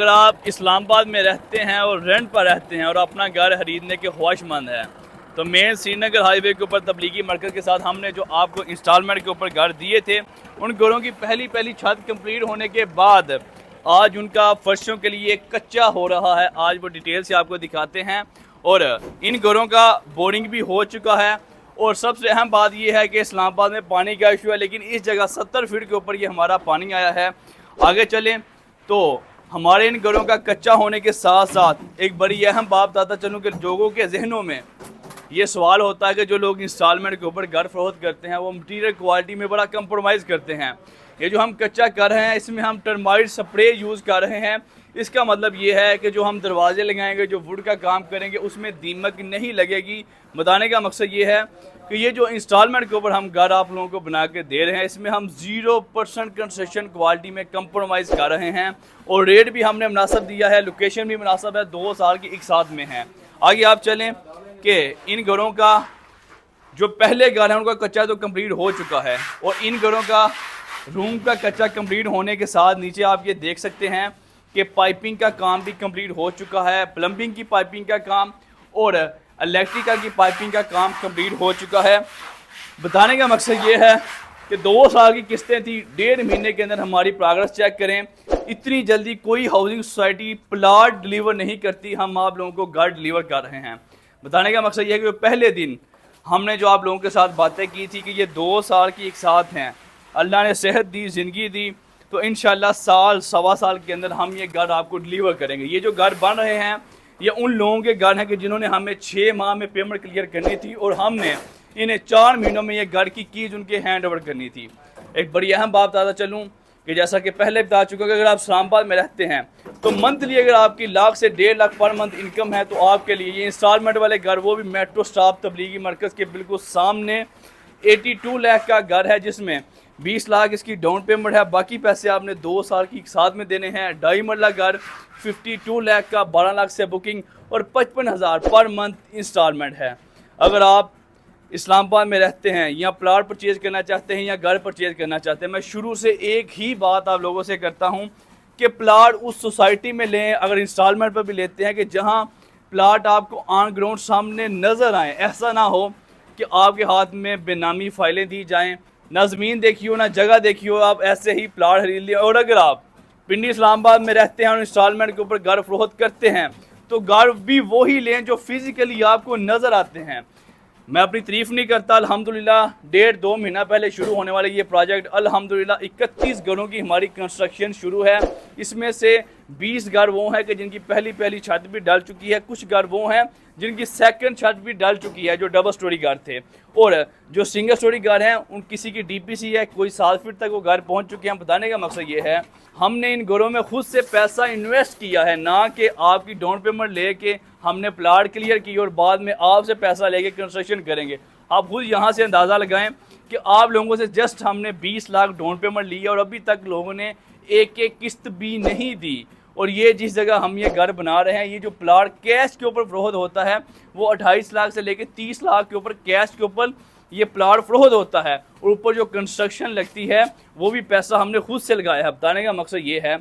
अगर आप इस्लामाबाद में रहते हैं और रेंट पर रहते हैं और अपना घर खरीदने के ख्वाहिशमंद हैं तो मेन श्रीनगर हाईवे के ऊपर तबलीगी मरकज़ के साथ हमने जो आपको इंस्टॉलमेंट के ऊपर घर दिए थे, उन घरों की पहली छत कंप्लीट होने के बाद आज उनका फर्शों के लिए कच्चा हो रहा है। आज वो डिटेल से आपको दिखाते हैं और इन घरों का बोरिंग भी हो चुका है। और सबसे अहम बात यह है कि इस्लामाबाद में पानी का इशू है, लेकिन इस जगह 70 फीट के ऊपर ये हमारा पानी आया है। आगे चलें तो हमारे इन घरों का कच्चा होने के साथ साथ एक बड़ी अहम बात बताता चलूँ कि लोगों के जहनों में ये सवाल होता है कि जो लोग इंस्टॉलमेंट के ऊपर घर फरोख्त करते हैं वो मटीरियल क्वालिटी में बड़ा कंप्रोमाइज़ करते हैं। ये जो हम कच्चा कर रहे हैं इसमें हम टर्माइट स्प्रे यूज़ कर रहे हैं। इसका मतलब ये है कि जो हम दरवाजे लगाएंगे, जो वुड का काम करेंगे, उसमें दीमक नहीं लगेगी। बताने का मकसद ये है कि ये जो इंस्टॉलमेंट के ऊपर हम घर आप लोगों को बना के दे रहे हैं इसमें हम 0% कंस्ट्रक्शन क्वालिटी में कंप्रोमाइज़ कर रहे हैं और रेट भी हमने मुनासिब दिया है, लोकेशन भी मुनासिब है, 2 साल की एक साथ में है। आगे आप चलें कि इन घरों का जो पहले घर है उनका कच्चा तो कंप्लीट हो चुका है और इन घरों का रूम का कच्चा कंप्लीट होने के साथ नीचे आप ये देख सकते हैं कि पाइपिंग का काम भी कंप्लीट हो चुका है, प्लम्बिंग की पाइपिंग का काम और इलेक्ट्रिकल की पाइपिंग का काम कंप्लीट हो चुका है। बताने का मकसद ये है कि 2 साल की किस्तें थी, 1.5 महीने के अंदर हमारी प्रोग्रेस चेक करें। इतनी जल्दी कोई हाउसिंग सोसाइटी प्लाट डिलीवर नहीं करती, हम आप लोगों को घर डिलीवर कर रहे हैं। बताने का मकसद ये है कि पहले दिन हमने जो आप लोगों के साथ बातें की थी कि ये 2 साल की एक साथ हैं, अल्लाह ने सेहत दी, ज़िंदगी दी, तो इंशाल्लाह साल सवा साल के अंदर हम ये घर आपको डिलीवर करेंगे। ये जो घर बन रहे हैं ये उन लोगों के घर हैं कि जिन्होंने हमें 6 माह में पेमेंट क्लियर करनी थी और हमने इन्हें 4 महीनों में ये घर की कीज उनके हैंड ओवर करनी थी। एक बड़ी अहम बात बताता चलूँ कि जैसा कि पहले बता चुका कि अगर आप इस्लामाबाद में रहते हैं तो मंथली अगर आपकी लाख से 1.5 लाख पर मंथ इनकम है तो आपके लिए ये इंस्टॉलमेंट वाले घर, वो भी मेट्रो स्टाफ तबलीगी मरकज़ के बिल्कुल सामने 82 लाख का घर है जिसमें 20 लाख इसकी डाउन पेमेंट है, बाकी पैसे आपने 2 साल की साथ में देने हैं। 2.5 मरला घर 52 लाख का 12 लाख से बुकिंग और 55,000 पर मंथ इंस्टॉलमेंट है। अगर आप इस्लामाबाद में रहते हैं या प्लाट परचेज़ करना चाहते हैं या घर परचेज़ करना चाहते हैं, मैं शुरू से एक ही बात आप लोगों से करता हूं कि प्लाट उस सोसाइटी में लें, अगर इंस्टॉलमेंट पर भी लेते हैं, कि जहां प्लाट आपको ऑन ग्राउंड सामने नज़र आए। ऐसा ना हो कि आपके हाथ में बेनामी फाइलें दी जाएँ, ना ज़मीन देखी हो ना जगह देखी हो, आप ऐसे ही प्लाट खरीद लिया। और अगर आप पिंडी इस्लामाबाद में रहते हैं और इंस्टॉलमेंट के ऊपर घर फरोख्त करते हैं तो घर भी वही लें जो फिज़िकली आपको नज़र आते हैं। मैं अपनी तारीफ़ नहीं करता, अल्हम्दुलिल्लाह 1.5-2 महीना पहले शुरू होने वाले ये प्रोजेक्ट अल्हम्दुलिल्लाह 31 घरों की हमारी कंस्ट्रक्शन शुरू है। इसमें से 20 घर वो हैं कि जिनकी पहली छत भी डल चुकी है, कुछ घर वो हैं जिनकी सेकंड छत भी डल चुकी है जो डबल स्टोरी घर थे, और जो सिंगल स्टोरी घर हैं उन किसी की डीपीसी है, कोई 7 फीट तक वो घर पहुंच चुके हैं। बताने का मकसद ये है हमने इन घरों में खुद से पैसा इन्वेस्ट किया है, ना कि आपकी डाउन पेमेंट लेके हमने प्लाट क्लियर की और बाद में आपसे पैसा लेके कंस्ट्रक्शन करेंगे। आप खुद यहाँ से अंदाज़ा लगाएं कि आप लोगों से जस्ट हमने 20 लाख डाउन पेमेंट ली है और अभी तक लोगों ने एक किस्त भी नहीं दी। और ये जिस जगह हम ये घर बना रहे हैं, ये जो प्लाट कैश के ऊपर फरोख्त होता है वो 28 लाख से लेके 30 लाख के ऊपर कैश के ऊपर ये प्लाट फरोख्त होता है, और ऊपर जो कंस्ट्रक्शन लगती है वो भी पैसा हमने खुद से लगाया है। बताने का मकसद ये है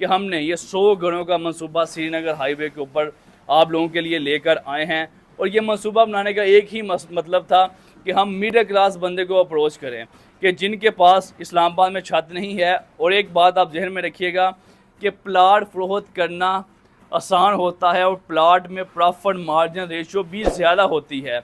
कि हमने ये 100 घरों का मंसूबा श्रीनगर हाईवे के ऊपर आप लोगों के लिए लेकर आए हैं। और ये मंसूबा बनाने का एक ही मतलब था कि हम मिडिल क्लास बंदे को अप्रोच करें कि जिनके पास इस्लामाबाद में छत नहीं है। और एक बात आप जहन में रखिएगा कि प्लाट फरोख्त करना आसान होता है और प्लाट में प्रॉफिट मार्जिन रेशियो भी ज़्यादा होती है।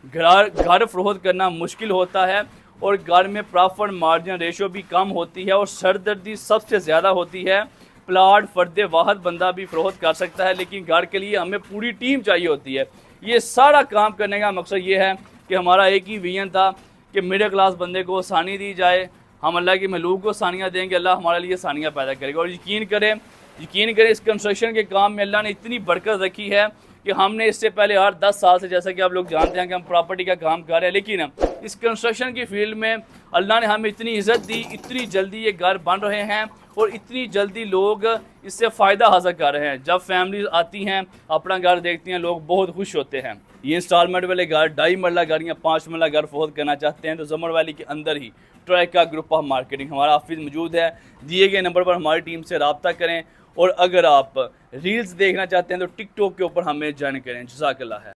घर फरोख्त करना मुश्किल होता है और घर में प्रॉफिट मार्जिन रेशियो भी कम होती है और सरदर्दी सबसे ज़्यादा होती है। प्लाट फर्द वाहद बंदा भी फरोख्त कर सकता है, लेकिन घर के लिए हमें पूरी टीम चाहिए होती है। ये सारा काम करने का मकसद ये है कि हमारा एक ही विजन था कि मिडिल क्लास बंदे को आसानी दी जाए। हम अल्लाह की मखलूक को आसानियाँ देंगे, अल्लाह हमारे लिए आसानियाँ पैदा करेगा। और यकीन करें इस कंस्ट्रक्शन के काम में अल्लाह ने इतनी बरकत रखी है कि हमने इससे पहले हर 10 साल से, जैसा कि आप लोग जानते हैं कि हम प्रॉपर्टी का काम कर रहे हैं, लेकिन इस कंस्ट्रक्शन की फील्ड में अल्लाह ने हमें इतनी इज़्ज़त दी, इतनी जल्दी ये घर बन रहे हैं और इतनी जल्दी लोग इससे फ़ायदा हासिल कर रहे हैं। जब फैमिलीज आती हैं अपना घर देखती हैं, लोग बहुत खुश होते हैं। ये इंस्टॉलमेंट वाले घर 2.5 मरला घर या 5 मरला घर फरोख्त करना चाहते हैं तो जमर वैली के अंदर ही ट्रैक का ग्रुप ऑफ मार्केटिंग हमारा ऑफिस मौजूद है। दिए गए नंबर पर हमारी टीम से रब्ता करें और अगर आप रील्स देखना चाहते हैं तो टिकटॉक के ऊपर हमें ज्वाइन करें। जज़ाकल्लाह है।